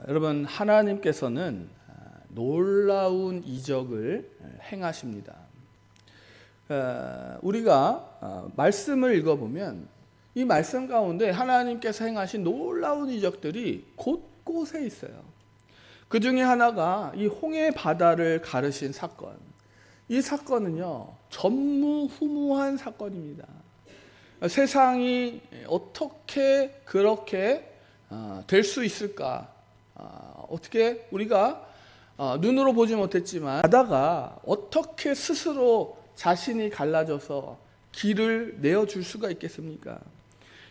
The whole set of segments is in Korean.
여러분, 하나님께서는 놀라운 이적을 행하십니다. 우리가 말씀을 읽어보면 이 말씀 가운데 하나님께서 행하신 놀라운 이적들이 곳곳에 있어요. 그 중에 하나가 이 홍해 바다를 가르신 사건. 이 사건은요, 전무후무한 사건입니다. 세상이 어떻게 그렇게 될 수 있을까? 어떻게 우리가 눈으로 보지 못했지만 바다가 어떻게 스스로 자신이 갈라져서 길을 내어줄 수가 있겠습니까?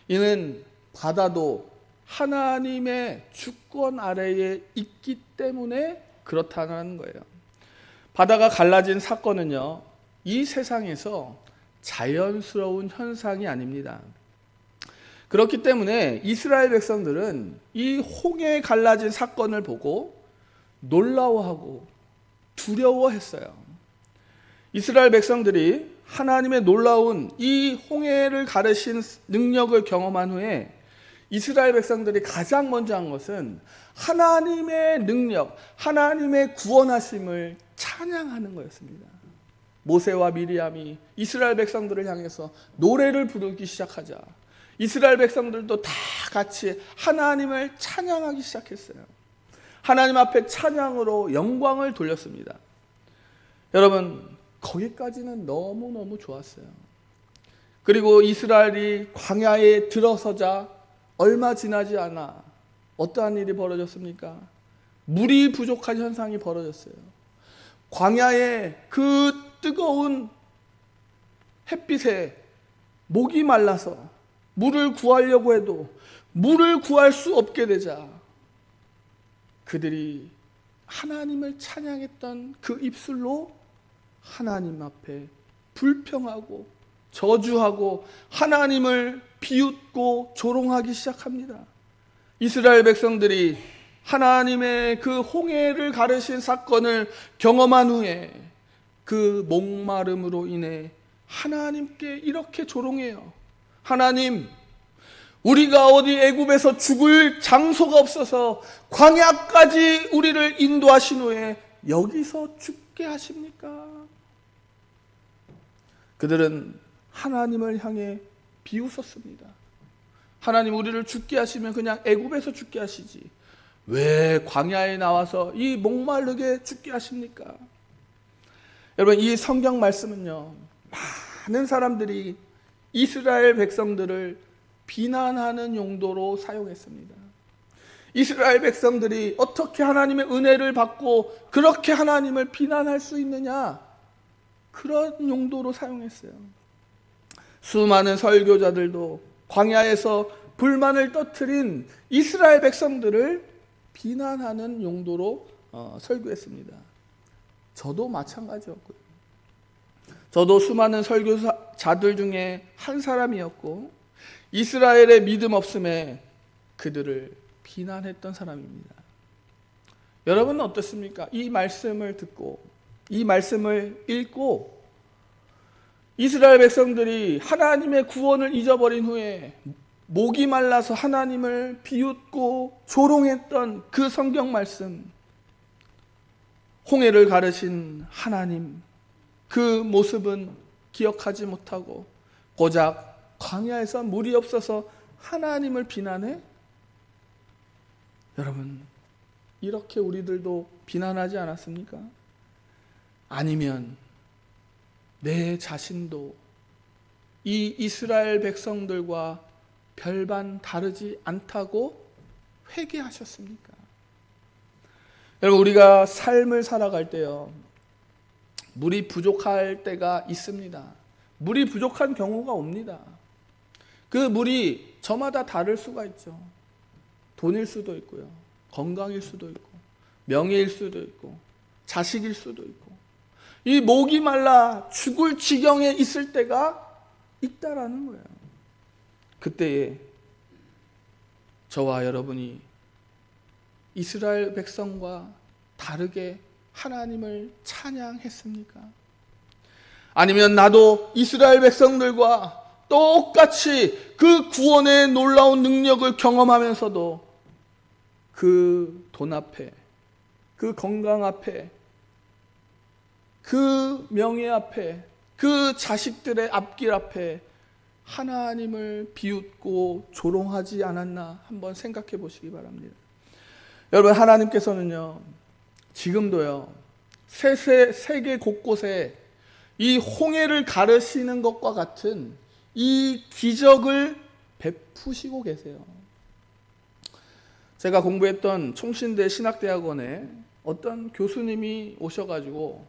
이는 바다도 하나님의 주권 아래에 있기 때문에 그렇다는 거예요. 바다가 갈라진 사건은요, 이 세상에서 자연스러운 현상이 아닙니다. 그렇기 때문에 이스라엘 백성들은 이 홍해에 갈라진 사건을 보고 놀라워하고 두려워했어요. 이스라엘 백성들이 하나님의 놀라운 이 홍해를 가르신 능력을 경험한 후에 이스라엘 백성들이 가장 먼저 한 것은 하나님의 능력, 하나님의 구원하심을 찬양하는 거였습니다. 모세와 미리암이 이스라엘 백성들을 향해서 노래를 부르기 시작하자 이스라엘 백성들도 다 같이 하나님을 찬양하기 시작했어요. 하나님 앞에 찬양으로 영광을 돌렸습니다. 여러분, 거기까지는 너무너무 좋았어요. 그리고 이스라엘이 광야에 들어서자 얼마 지나지 않아 어떠한 일이 벌어졌습니까? 물이 부족한 현상이 벌어졌어요. 광야에 그 뜨거운 햇빛에 목이 말라서 물을 구하려고 해도 물을 구할 수 없게 되자 그들이 하나님을 찬양했던 그 입술로 하나님 앞에 불평하고 저주하고 하나님을 비웃고 조롱하기 시작합니다. 이스라엘 백성들이 하나님의 그 홍해를 가르신 사건을 경험한 후에 그 목마름으로 인해 하나님께 이렇게 조롱해요. 하나님, 우리가 어디 애굽에서 죽을 장소가 없어서 광야까지 우리를 인도하신 후에 여기서 죽게 하십니까? 그들은 하나님을 향해 비웃었습니다. 하나님, 우리를 죽게 하시면 그냥 애굽에서 죽게 하시지 왜 광야에 나와서 이 목마르게 죽게 하십니까? 여러분, 이 성경 말씀은요, 많은 사람들이 이스라엘 백성들을 비난하는 용도로 사용했습니다. 이스라엘 백성들이 어떻게 하나님의 은혜를 받고 그렇게 하나님을 비난할 수 있느냐, 그런 용도로 사용했어요. 수많은 설교자들도 광야에서 불만을 터뜨린 이스라엘 백성들을 비난하는 용도로 설교했습니다. 저도 마찬가지였고요. 저도 수많은 설교자들 중에 한 사람이었고 이스라엘의 믿음 없음에 그들을 비난했던 사람입니다. 여러분은 어떻습니까? 이 말씀을 듣고 이 말씀을 읽고 이스라엘 백성들이 하나님의 구원을 잊어버린 후에 목이 말라서 하나님을 비웃고 조롱했던 그 성경 말씀, 홍해를 가르신 하나님, 그 모습은 기억하지 못하고 고작 광야에서 물이 없어서 하나님을 비난해? 여러분, 이렇게 우리들도 비난하지 않았습니까? 아니면 내 자신도 이 이스라엘 백성들과 별반 다르지 않다고 회개하셨습니까? 여러분, 우리가 삶을 살아갈 때요, 물이 부족할 때가 있습니다. 물이 부족한 경우가 옵니다. 그 물이 저마다 다를 수가 있죠. 돈일 수도 있고요, 건강일 수도 있고, 명예일 수도 있고, 자식일 수도 있고, 이 목이 말라 죽을 지경에 있을 때가 있다라는 거예요. 그때에 저와 여러분이 이스라엘 백성과 다르게 하나님을 찬양했습니까? 아니면 나도 이스라엘 백성들과 똑같이 그 구원의 놀라운 능력을 경험하면서도 그 돈 앞에, 그 건강 앞에, 그 명예 앞에, 그 자식들의 앞길 앞에 하나님을 비웃고 조롱하지 않았나 한번 생각해 보시기 바랍니다. 여러분, 하나님께서는요, 지금도요, 세계 곳곳에 이 홍해를 가르시는 것과 같은 이 기적을 베푸시고 계세요. 제가 공부했던 총신대 신학대학원에 어떤 교수님이 오셔가지고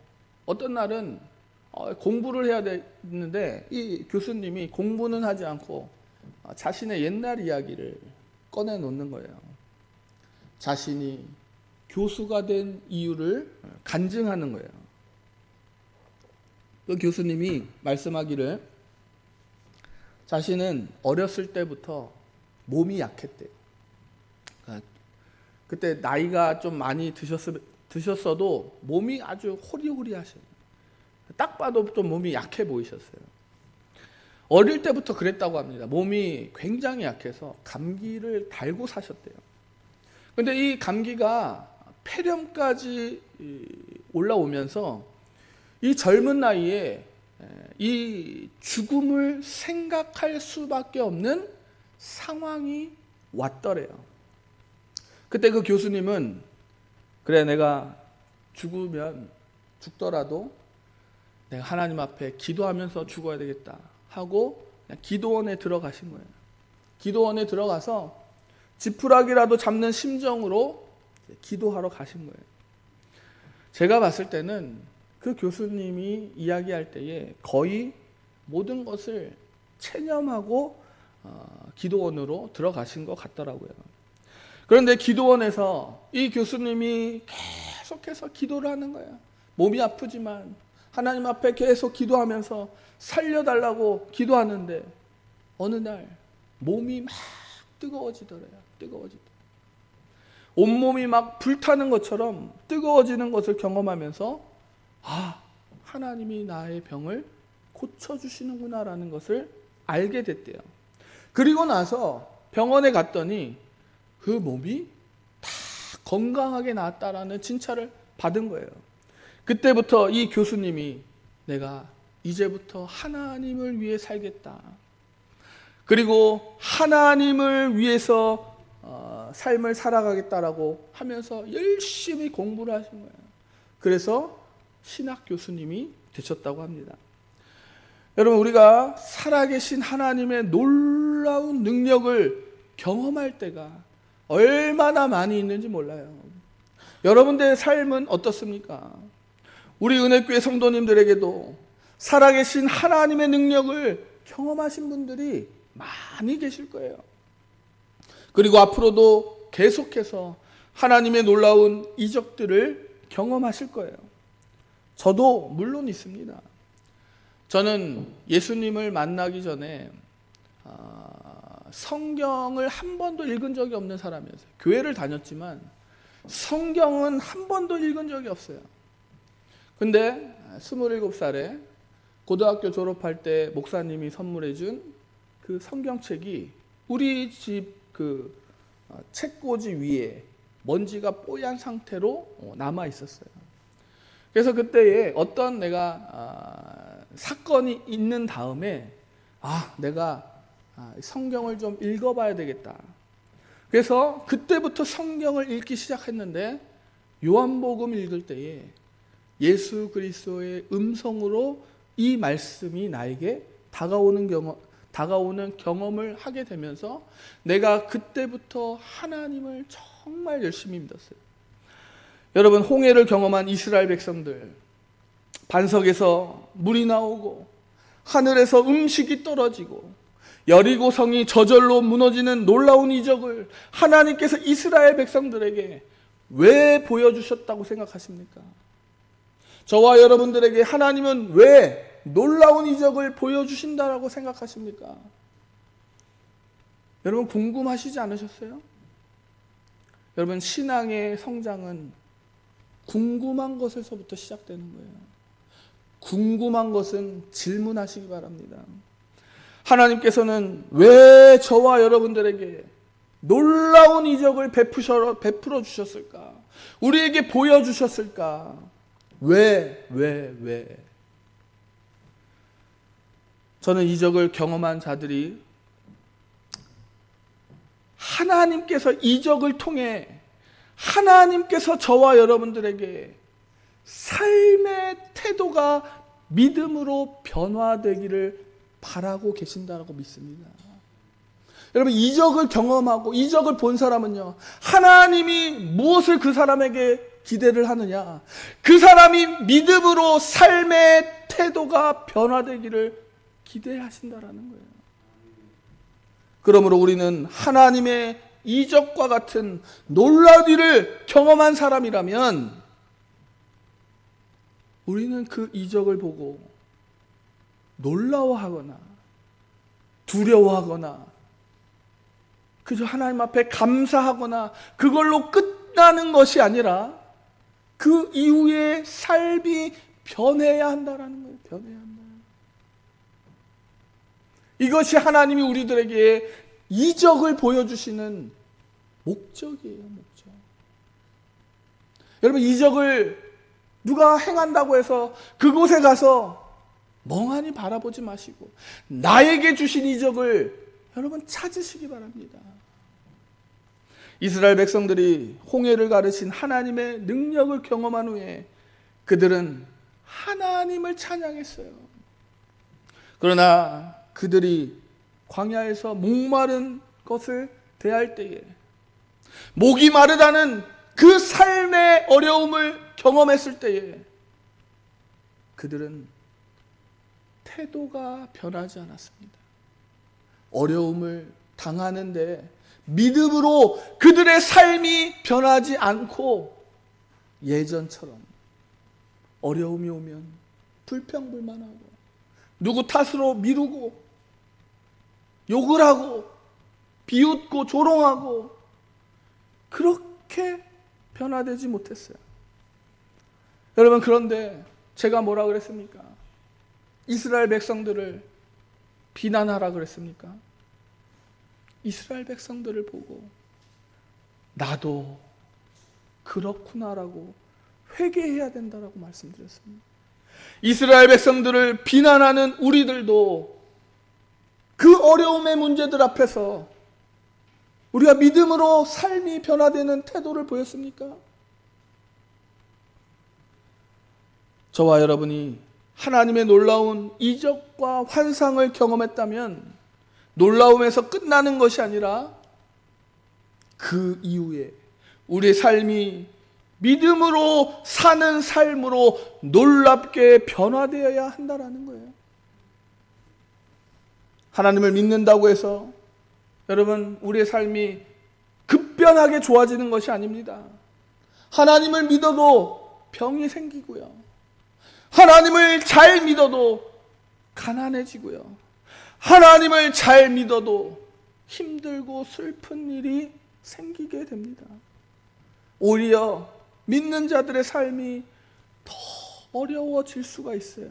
어떤 날은 공부를 해야 되는데 이 교수님이 공부는 하지 않고 자신의 옛날 이야기를 꺼내놓는 거예요. 자신이 교수가 된 이유를 간증하는 거예요. 그 교수님이 말씀하기를 자신은 어렸을 때부터 몸이 약했대요. 그때 나이가 좀 많이 드셨어도 몸이 아주 호리호리하셔요. 딱 봐도 좀 몸이 약해 보이셨어요. 어릴 때부터 그랬다고 합니다. 몸이 굉장히 약해서 감기를 달고 사셨대요. 근데 이 감기가 폐렴까지 올라오면서 이 젊은 나이에 이 죽음을 생각할 수밖에 없는 상황이 왔더래요. 그때 그 교수님은 그래, 내가 죽더라도 내가 하나님 앞에 기도하면서 죽어야 되겠다 하고 그냥 기도원에 들어가신 거예요. 기도원에 들어가서 지푸라기라도 잡는 심정으로 기도하러 가신 거예요. 제가 봤을 때는 그 교수님이 이야기할 때에 거의 모든 것을 체념하고 기도원으로 들어가신 것 같더라고요. 그런데 기도원에서 이 교수님이 계속해서 기도를 하는 거예요. 몸이 아프지만 하나님 앞에 계속 기도하면서 살려달라고 기도하는데 어느 날 몸이 막 뜨거워지더래요. 온몸이 막 불타는 것처럼 뜨거워지는 것을 경험하면서 하나님이 나의 병을 고쳐주시는구나라는 것을 알게 됐대요. 그리고 나서 병원에 갔더니 그 몸이 다 건강하게 나았다라는 칭찬을 받은 거예요. 그때부터 이 교수님이 내가 이제부터 하나님을 위해 살겠다. 그리고 하나님을 위해서 삶을 살아가겠다라고 하면서 열심히 공부를 하신 거예요. 그래서 신학 교수님이 되셨다고 합니다. 여러분, 우리가 살아계신 하나님의 놀라운 능력을 경험할 때가 얼마나 많이 있는지 몰라요. 여러분들의 삶은 어떻습니까? 우리 은혜교회 성도님들에게도 살아계신 하나님의 능력을 경험하신 분들이 많이 계실 거예요. 그리고 앞으로도 계속해서 하나님의 놀라운 이적들을 경험하실 거예요. 저도 물론 있습니다. 저는 예수님을 만나기 전에 성경을 한 번도 읽은 적이 없는 사람이었어요. 교회를 다녔지만 성경은 한 번도 읽은 적이 없어요. 근데 27살에 고등학교 졸업할 때 목사님이 선물해 준 그 성경책이 우리 집 그 책꽂이 위에 먼지가 뽀얀 상태로 남아 있었어요. 그래서 그때에 어떤 내가 사건이 있는 다음에 내가 성경을 좀 읽어봐야 되겠다. 그래서 그때부터 성경을 읽기 시작했는데 요한복음 읽을 때에 예수 그리스도의 음성으로 이 말씀이 나에게 다가오는 경험을 하게 되면서 내가 그때부터 하나님을 정말 열심히 믿었어요. 여러분, 홍해를 경험한 이스라엘 백성들, 반석에서 물이 나오고 하늘에서 음식이 떨어지고 여리고 성이 저절로 무너지는 놀라운 이적을 하나님께서 이스라엘 백성들에게 왜 보여주셨다고 생각하십니까? 저와 여러분들에게 하나님은 왜 놀라운 이적을 보여주신다라고 생각하십니까? 여러분, 궁금하시지 않으셨어요? 여러분, 신앙의 성장은 궁금한 것에서부터 시작되는 거예요. 궁금한 것은 질문하시기 바랍니다. 하나님께서는 왜 저와 여러분들에게 놀라운 놀라운 이적을 베풀어 주셨을까? 우리에게 보여주셨을까? 왜? 저는 이적을 경험한 자들이 하나님께서 이적을 통해 하나님께서 저와 여러분들에게 삶의 태도가 믿음으로 변화되기를 바라고 계신다고 믿습니다. 여러분, 이적을 경험하고 이적을 본 사람은요, 하나님이 무엇을 그 사람에게 기대를 하느냐, 그 사람이 믿음으로 삶의 태도가 변화되기를 기대하신다라는 거예요. 그러므로 우리는 하나님의 이적과 같은 놀라운 일을 경험한 사람이라면 우리는 그 이적을 보고 놀라워하거나 두려워하거나 그저 하나님 앞에 감사하거나 그걸로 끝나는 것이 아니라 그 이후에 삶이 변해야 한다라는 거예요. 변해야 한다. 이것이 하나님이 우리들에게 이적을 보여주시는 목적이에요. 목적. 여러분, 이적을 누가 행한다고 해서 그곳에 가서 멍하니 바라보지 마시고 나에게 주신 이적을 여러분 찾으시기 바랍니다. 이스라엘 백성들이 홍해를 가르신 하나님의 능력을 경험한 후에 그들은 하나님을 찬양했어요. 그러나 그들이 광야에서 목마른 것을 대할 때에, 목이 마르다는 그 삶의 어려움을 경험했을 때에 그들은 태도가 변하지 않았습니다. 어려움을 당하는데 믿음으로 그들의 삶이 변하지 않고 예전처럼 어려움이 오면 불평불만하고 누구 탓으로 미루고 욕을 하고 비웃고 조롱하고 그렇게 변화되지 못했어요. 여러분, 그런데 제가 뭐라 그랬습니까? 이스라엘 백성들을 비난하라 그랬습니까? 이스라엘 백성들을 보고 나도 그렇구나라고 회개해야 된다라고 말씀드렸습니다. 이스라엘 백성들을 비난하는 우리들도 그 어려움의 문제들 앞에서 우리가 믿음으로 삶이 변화되는 태도를 보였습니까? 저와 여러분이 하나님의 놀라운 이적과 환상을 경험했다면 놀라움에서 끝나는 것이 아니라 그 이후에 우리의 삶이 믿음으로 사는 삶으로 놀랍게 변화되어야 한다라는 거예요. 하나님을 믿는다고 해서 여러분, 우리의 삶이 급변하게 좋아지는 것이 아닙니다. 하나님을 믿어도 병이 생기고요. 하나님을 잘 믿어도 가난해지고요. 하나님을 잘 믿어도 힘들고 슬픈 일이 생기게 됩니다. 오히려 믿는 자들의 삶이 더 어려워질 수가 있어요.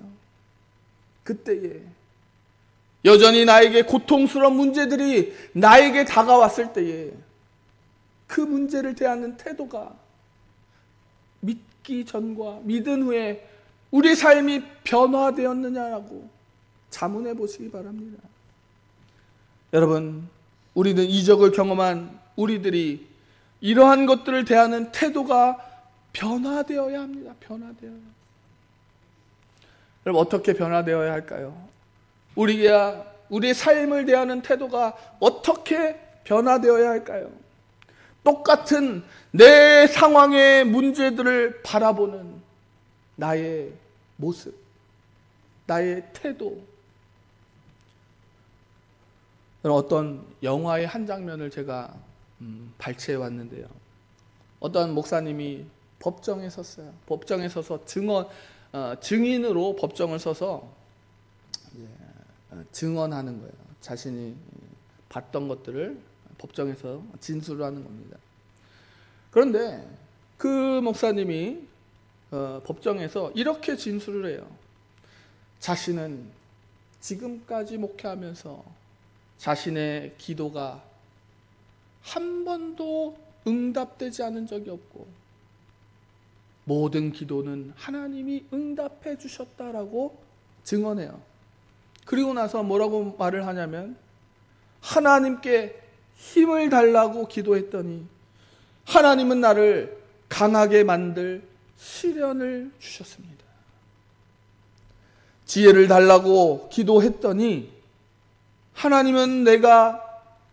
그때에 여전히 나에게 고통스러운 문제들이 나에게 다가왔을 때에 그 문제를 대하는 태도가 믿기 전과 믿은 후에 우리 삶이 변화되었느냐라고 자문해 보시기 바랍니다. 여러분, 우리는 이적을 경험한 우리들이 이러한 것들을 대하는 태도가 변화되어야 합니다. 변화되어야. 여러분, 어떻게 변화되어야 할까요? 우리의 삶을 대하는 태도가 어떻게 변화되어야 할까요? 똑같은 내 상황의 문제들을 바라보는 나의 모습, 나의 태도. 어떤 영화의 한 장면을 제가 발췌해 왔는데요. 어떤 목사님이 법정에 섰어요. 법정에 서서 증인으로 법정을 서서 증언하는 거예요. 자신이 봤던 것들을 법정에서 진술을 하는 겁니다. 그런데 그 목사님이 법정에서 이렇게 진술을 해요. 자신은 지금까지 목회하면서 자신의 기도가 한 번도 응답되지 않은 적이 없고 모든 기도는 하나님이 응답해 주셨다라고 증언해요. 그리고 나서 뭐라고 말을 하냐면 하나님께 힘을 달라고 기도했더니 하나님은 나를 강하게 만들 시련을 주셨습니다. 지혜를 달라고 기도했더니 하나님은 내가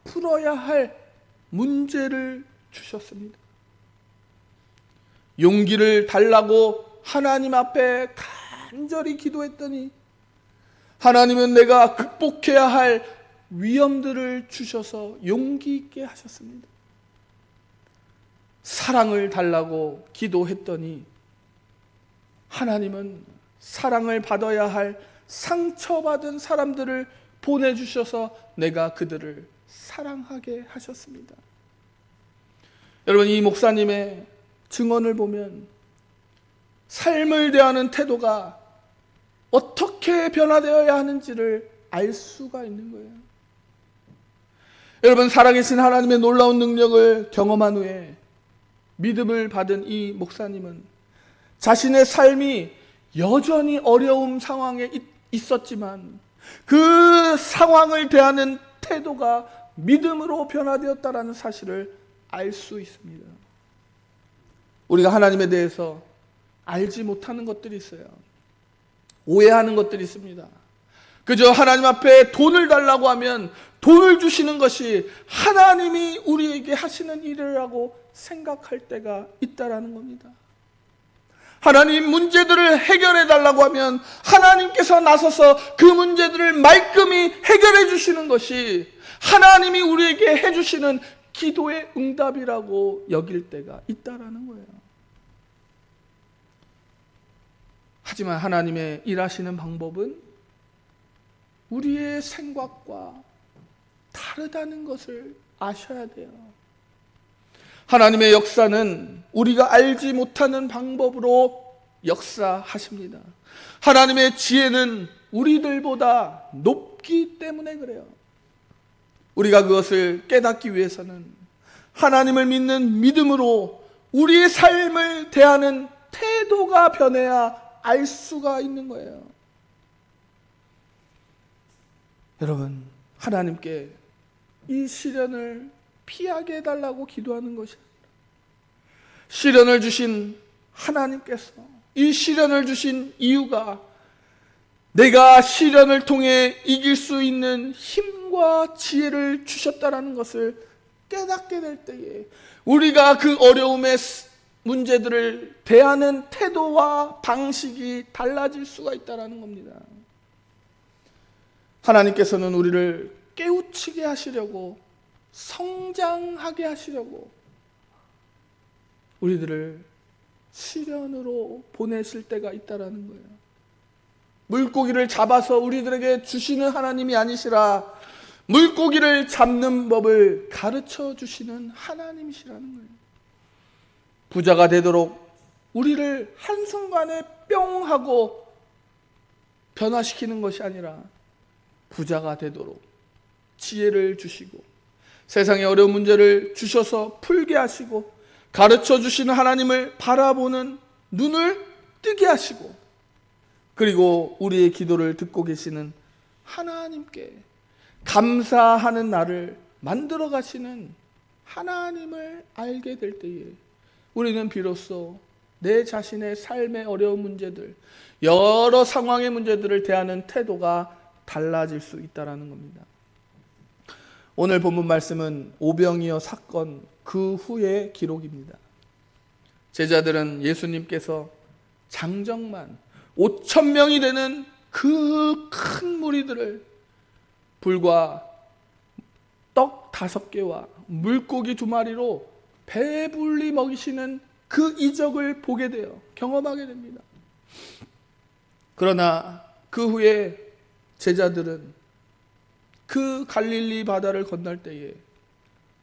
풀어야 할 문제를 주셨습니다. 용기를 달라고 하나님 앞에 간절히 기도했더니 하나님은 내가 극복해야 할 위험들을 주셔서 용기 있게 하셨습니다. 사랑을 달라고 기도했더니 하나님은 사랑을 받아야 할 상처받은 사람들을 보내주셔서 내가 그들을 사랑하게 하셨습니다. 여러분, 이 목사님의 증언을 보면 삶을 대하는 태도가 어떻게 변화되어야 하는지를 알 수가 있는 거예요. 여러분, 살아계신 하나님의 놀라운 능력을 경험한 후에 믿음을 받은 이 목사님은 자신의 삶이 여전히 어려운 상황에 있었지만 그 상황을 대하는 태도가 믿음으로 변화되었다라는 사실을 알 수 있습니다. 우리가 하나님에 대해서 알지 못하는 것들이 있어요. 오해하는 것들이 있습니다. 그저 하나님 앞에 돈을 달라고 하면 돈을 주시는 것이 하나님이 우리에게 하시는 일이라고 생각할 때가 있다라는 겁니다. 하나님 문제들을 해결해 달라고 하면 하나님께서 나서서 그 문제들을 말끔히 해결해 주시는 것이 하나님이 우리에게 해주시는 기도의 응답이라고 여길 때가 있다라는 거예요. 하지만 하나님의 일하시는 방법은 우리의 생각과 다르다는 것을 아셔야 돼요. 하나님의 역사는 우리가 알지 못하는 방법으로 역사하십니다. 하나님의 지혜는 우리들보다 높기 때문에 그래요. 우리가 그것을 깨닫기 위해서는 하나님을 믿는 믿음으로 우리의 삶을 대하는 태도가 변해야 알 수가 있는 거예요. 여러분, 하나님께 이 시련을 피하게 해달라고 기도하는 것이 아니라 시련을 주신 하나님께서 이 시련을 주신 이유가 내가 시련을 통해 이길 수 있는 힘과 지혜를 주셨다라는 것을 깨닫게 될 때에 우리가 그 어려움의 문제들을 대하는 태도와 방식이 달라질 수가 있다는 겁니다. 하나님께서는 우리를 깨우치게 하시려고 성장하게 하시려고 우리들을 시련으로 보내실 때가 있다는 거예요. 물고기를 잡아서 우리들에게 주시는 하나님이 아니시라 물고기를 잡는 법을 가르쳐 주시는 하나님이시라는 거예요. 부자가 되도록 우리를 한순간에 뿅 하고 변화시키는 것이 아니라 부자가 되도록 지혜를 주시고 세상의 어려운 문제를 주셔서 풀게 하시고 가르쳐 주시는 하나님을 바라보는 눈을 뜨게 하시고 그리고 우리의 기도를 듣고 계시는 하나님께 감사하는 나를 만들어 가시는 하나님을 알게 될 때에 우리는 비로소 내 자신의 삶의 어려운 문제들, 여러 상황의 문제들을 대하는 태도가 달라질 수 있다는 겁니다. 오늘 본문 말씀은 오병이어 사건 그 후의 기록입니다. 제자들은 예수님께서 장정만 5,000명이 되는 그 큰 무리들을 불과 떡 5개와 물고기 2마리로 배불리 먹이시는 그 이적을 보게 돼요. 경험하게 됩니다. 그러나 그 후에 제자들은 그 갈릴리 바다를 건널 때에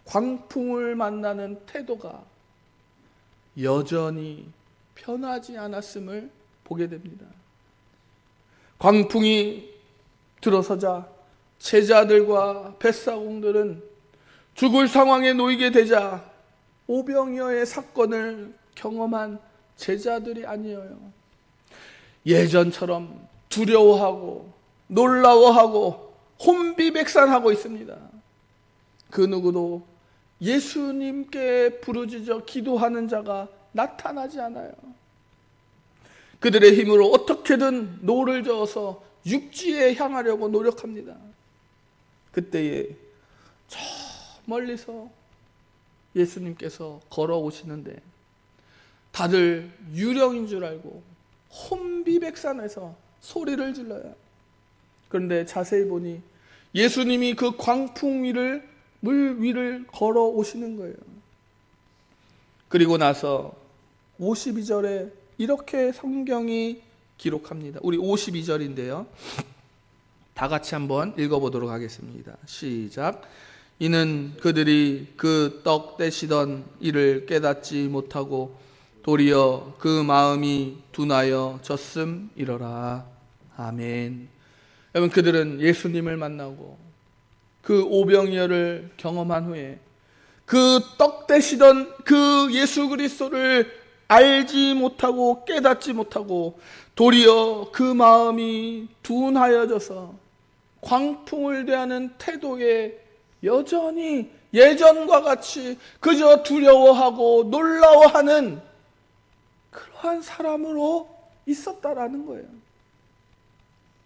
광풍을 만나는 태도가 여전히 변하지 않았음을 보게 됩니다. 광풍이 들어서자 제자들과 뱃사공들은 죽을 상황에 놓이게 되자 오병이어의 사건을 경험한 제자들이 아니에요. 예전처럼 두려워하고 놀라워하고 혼비백산하고 있습니다. 그 누구도 예수님께 부르짖어 기도하는 자가 나타나지 않아요. 그들의 힘으로 어떻게든 노를 저어서 육지에 향하려고 노력합니다. 그때에 저 멀리서 예수님께서 걸어오시는데 다들 유령인 줄 알고 혼비백산해서 소리를 질러요. 그런데 자세히 보니 예수님이 그 광풍 위를 물 위를 걸어오시는 거예요. 그리고 나서 52절에 이렇게 성경이 기록합니다. 우리 52절인데요. 다 같이 한번 읽어보도록 하겠습니다. 시작. 이는 그들이 그 떡 떼시던 일을 깨닫지 못하고 도리어 그 마음이 둔하여 졌음이러라. 아멘. 여러분, 그들은 예수님을 만나고 그 오병이어를 경험한 후에 그 떡 떼시던 그 예수 그리스도를 알지 못하고 깨닫지 못하고 도리어 그 마음이 둔하여져서 광풍을 대하는 태도에 여전히 예전과 같이 그저 두려워하고 놀라워하는 그러한 사람으로 있었다라는 거예요.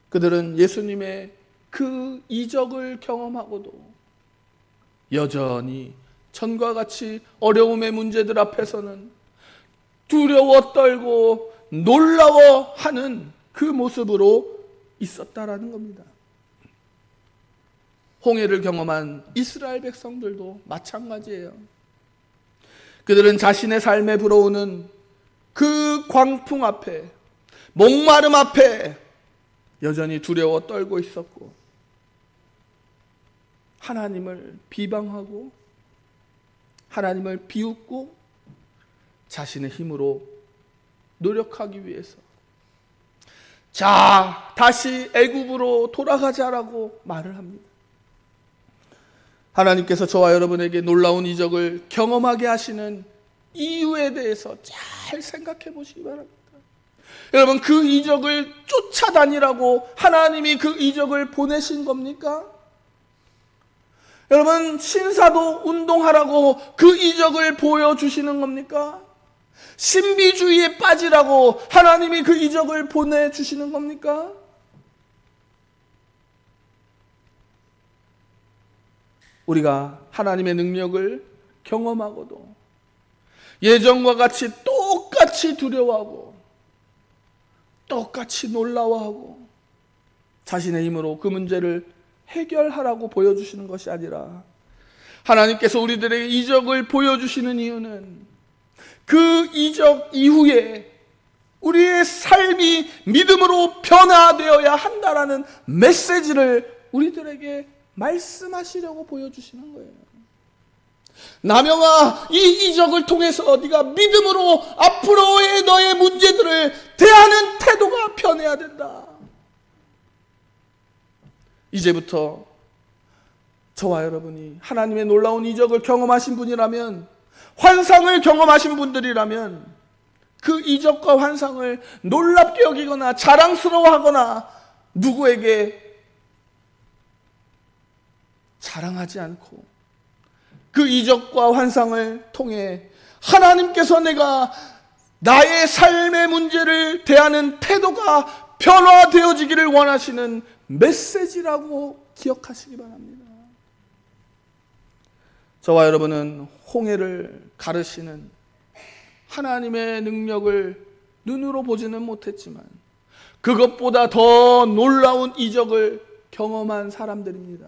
그들은 예수님의 그 이적을 경험하고도 여전히 전과 같이 어려움의 문제들 앞에서는 두려워 떨고 놀라워하는 그 모습으로 있었다라는 겁니다. 홍해를 경험한 이스라엘 백성들도 마찬가지예요. 그들은 자신의 삶에 불어오는 그 광풍 앞에, 목마름 앞에 여전히 두려워 떨고 있었고 하나님을 비방하고 하나님을 비웃고 자신의 힘으로 노력하기 위해서 자, 다시 애굽으로 돌아가자라고 말을 합니다. 하나님께서 저와 여러분에게 놀라운 이적을 경험하게 하시는 이유에 대해서 잘 생각해 보시기 바랍니다. 여러분, 그 이적을 쫓아다니라고 하나님이 그 이적을 보내신 겁니까? 여러분, 신사도 운동하라고 그 이적을 보여주시는 겁니까? 신비주의에 빠지라고 하나님이 그 이적을 보내주시는 겁니까? 우리가 하나님의 능력을 경험하고도 예전과 같이 똑같이 두려워하고 똑같이 놀라워하고 자신의 힘으로 그 문제를 해결하라고 보여주시는 것이 아니라 하나님께서 우리들에게 이적을 보여주시는 이유는 그 이적 이후에 우리의 삶이 믿음으로 변화되어야 한다라는 메시지를 우리들에게 말씀하시려고 보여주시는 거예요. 남영아, 이 이적을 통해서 네가 믿음으로 앞으로의 너의 문제들을 대하는 태도가 변해야 된다. 이제부터 저와 여러분이 하나님의 놀라운 이적을 경험하신 분이라면, 환상을 경험하신 분들이라면 그 이적과 환상을 놀랍게 여기거나 자랑스러워하거나 누구에게 자랑하지 않고 그 이적과 환상을 통해 하나님께서 내가 나의 삶의 문제를 대하는 태도가 변화되어지기를 원하시는 메시지라고 기억하시기 바랍니다. 저와 여러분은 홍해를 가르시는 하나님의 능력을 눈으로 보지는 못했지만 그것보다 더 놀라운 이적을 경험한 사람들입니다.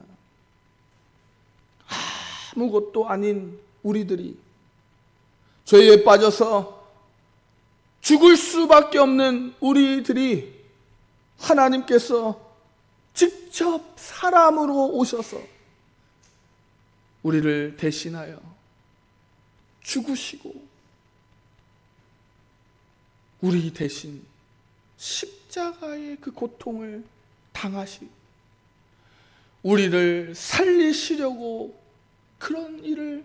아무것도 아닌 우리들이 죄에 빠져서 죽을 수밖에 없는 우리들이 하나님께서 직접 사람으로 오셔서 우리를 대신하여 죽으시고 우리 대신 십자가의 그 고통을 당하시고 우리를 살리시려고 그런 일을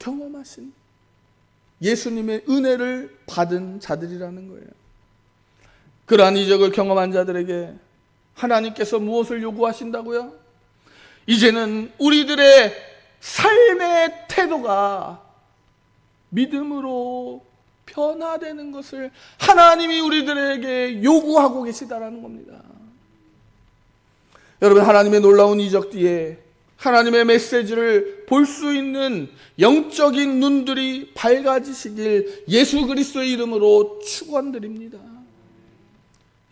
경험하신 예수님의 은혜를 받은 자들이라는 거예요. 그러한 이적을 경험한 자들에게 하나님께서 무엇을 요구하신다고요? 이제는 우리들의 삶의 태도가 믿음으로 변화되는 것을 하나님이 우리들에게 요구하고 계시다라는 겁니다. 여러분, 하나님의 놀라운 이적 뒤에 하나님의 메시지를 볼 수 있는 영적인 눈들이 밝아지시길 예수 그리스도의 이름으로 축원드립니다.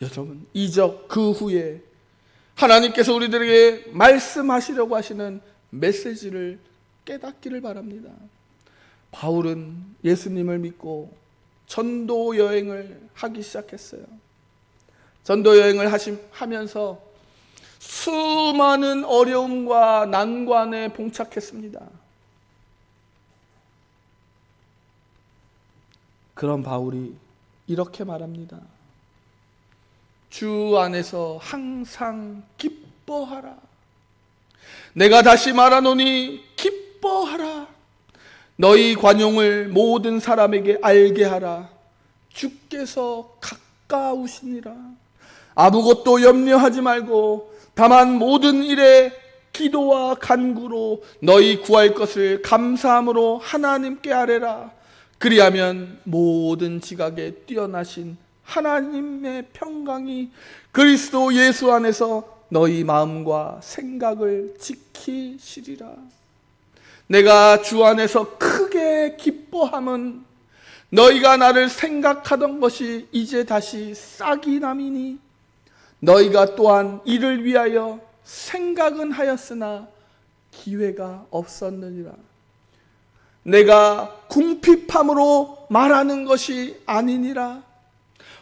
여러분, 이적 그 후에 하나님께서 우리들에게 말씀하시려고 하시는 메시지를 깨닫기를 바랍니다. 바울은 예수님을 믿고 전도 여행을 하기 시작했어요. 전도 여행을 하면서 수많은 어려움과 난관에 봉착했습니다. 그런 바울이 이렇게 말합니다. 주 안에서 항상 기뻐하라. 내가 다시 말하노니 기뻐하라. 너희 관용을 모든 사람에게 알게 하라. 주께서 가까우시니라. 아무것도 염려하지 말고 다만 모든 일에 기도와 간구로 너희 구할 것을 감사함으로 하나님께 아뢰라. 그리하면 모든 지각에 뛰어나신 하나님의 평강이 그리스도 예수 안에서 너희 마음과 생각을 지키시리라. 내가 주 안에서 크게 기뻐함은 너희가 나를 생각하던 것이 이제 다시 싹이 남이니 너희가 또한 이를 위하여 생각은 하였으나 기회가 없었느니라. 내가 궁핍함으로 말하는 것이 아니니라.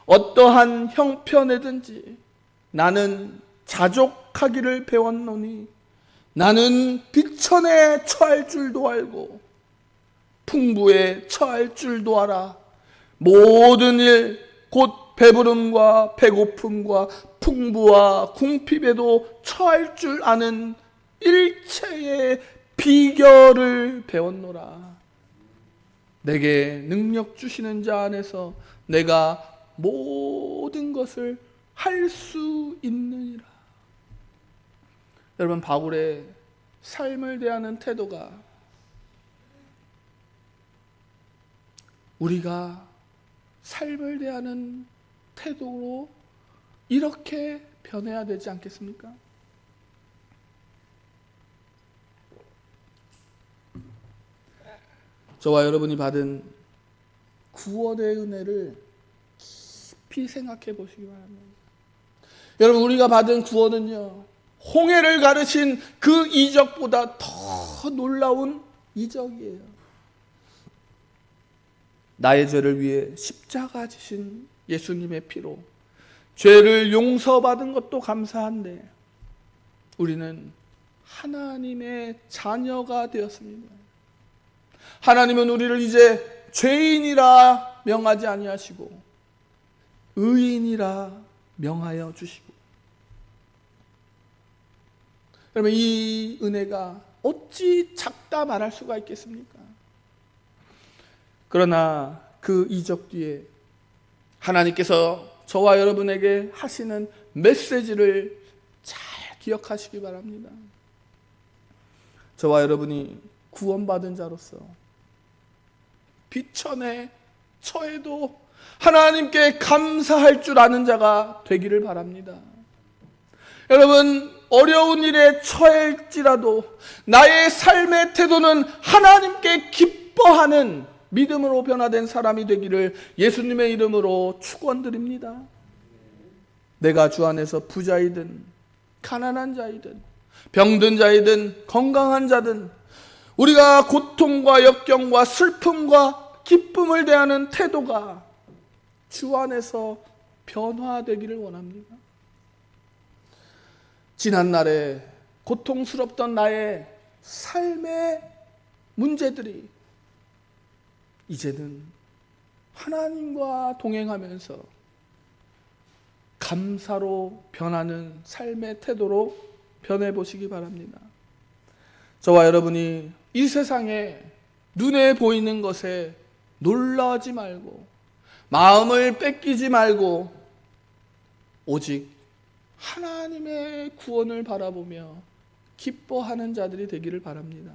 어떠한 형편에든지 나는 자족하기를 배웠노니 나는 비천에 처할 줄도 알고 풍부에 처할 줄도 알아. 모든 일 곧 배부름과 배고픔과 풍부와 궁핍에도 처할 줄 아는 일체의 비결을 배웠노라. 내게 능력 주시는 자 안에서 내가 모든 것을 할 수 있느니라. 여러분, 바울의 삶을 대하는 태도가 우리가 삶을 대하는 태도로 이렇게 변해야 되지 않겠습니까? 저와 여러분이 받은 구원의 은혜를 깊이 생각해 보시기 바랍니다. 여러분, 우리가 받은 구원은요, 홍해를 가르신 그 이적보다 더 놀라운 이적이에요. 나의 죄를 위해 십자가 지신 예수님의 피로 죄를 용서받은 것도 감사한데 우리는 하나님의 자녀가 되었습니다. 하나님은 우리를 이제 죄인이라 명하지 아니하시고 의인이라 명하여 주시고, 그러면 이 은혜가 어찌 작다 말할 수가 있겠습니까? 그러나 그 이적 뒤에 하나님께서 저와 여러분에게 하시는 메시지를 잘 기억하시기 바랍니다. 저와 여러분이 구원받은 자로서 비천에 처해도 하나님께 감사할 줄 아는 자가 되기를 바랍니다. 여러분, 어려운 일에 처할지라도 나의 삶의 태도는 하나님께 기뻐하는 믿음으로 변화된 사람이 되기를 예수님의 이름으로 축원드립니다. 내가 주 안에서 부자이든 가난한 자이든 병든 자이든 건강한 자든 우리가 고통과 역경과 슬픔과 기쁨을 대하는 태도가 주 안에서 변화되기를 원합니다. 지난날에 고통스럽던 나의 삶의 문제들이 이제는 하나님과 동행하면서 감사로 변하는 삶의 태도로 변해보시기 바랍니다. 저와 여러분이 이 세상에 눈에 보이는 것에 놀라지 말고 마음을 뺏기지 말고 오직 하나님의 구원을 바라보며 기뻐하는 자들이 되기를 바랍니다.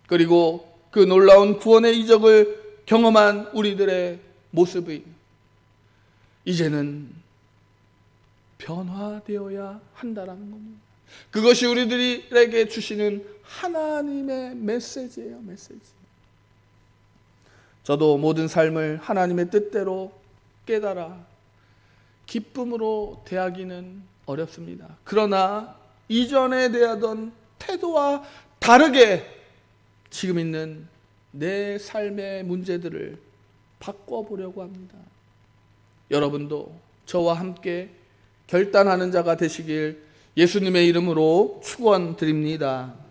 그리고 그 놀라운 구원의 이적을 경험한 우리들의 모습이 이제는 변화되어야 한다는 겁니다. 그것이 우리들에게 주시는 하나님의 메시지예요. 메시지. 저도 모든 삶을 하나님의 뜻대로 깨달아 기쁨으로 대하기는 어렵습니다. 그러나 이전에 대하던 태도와 다르게 지금 있는 내 삶의 문제들을 바꿔보려고 합니다. 여러분도 저와 함께 결단하는 자가 되시길 예수님의 이름으로 축원드립니다.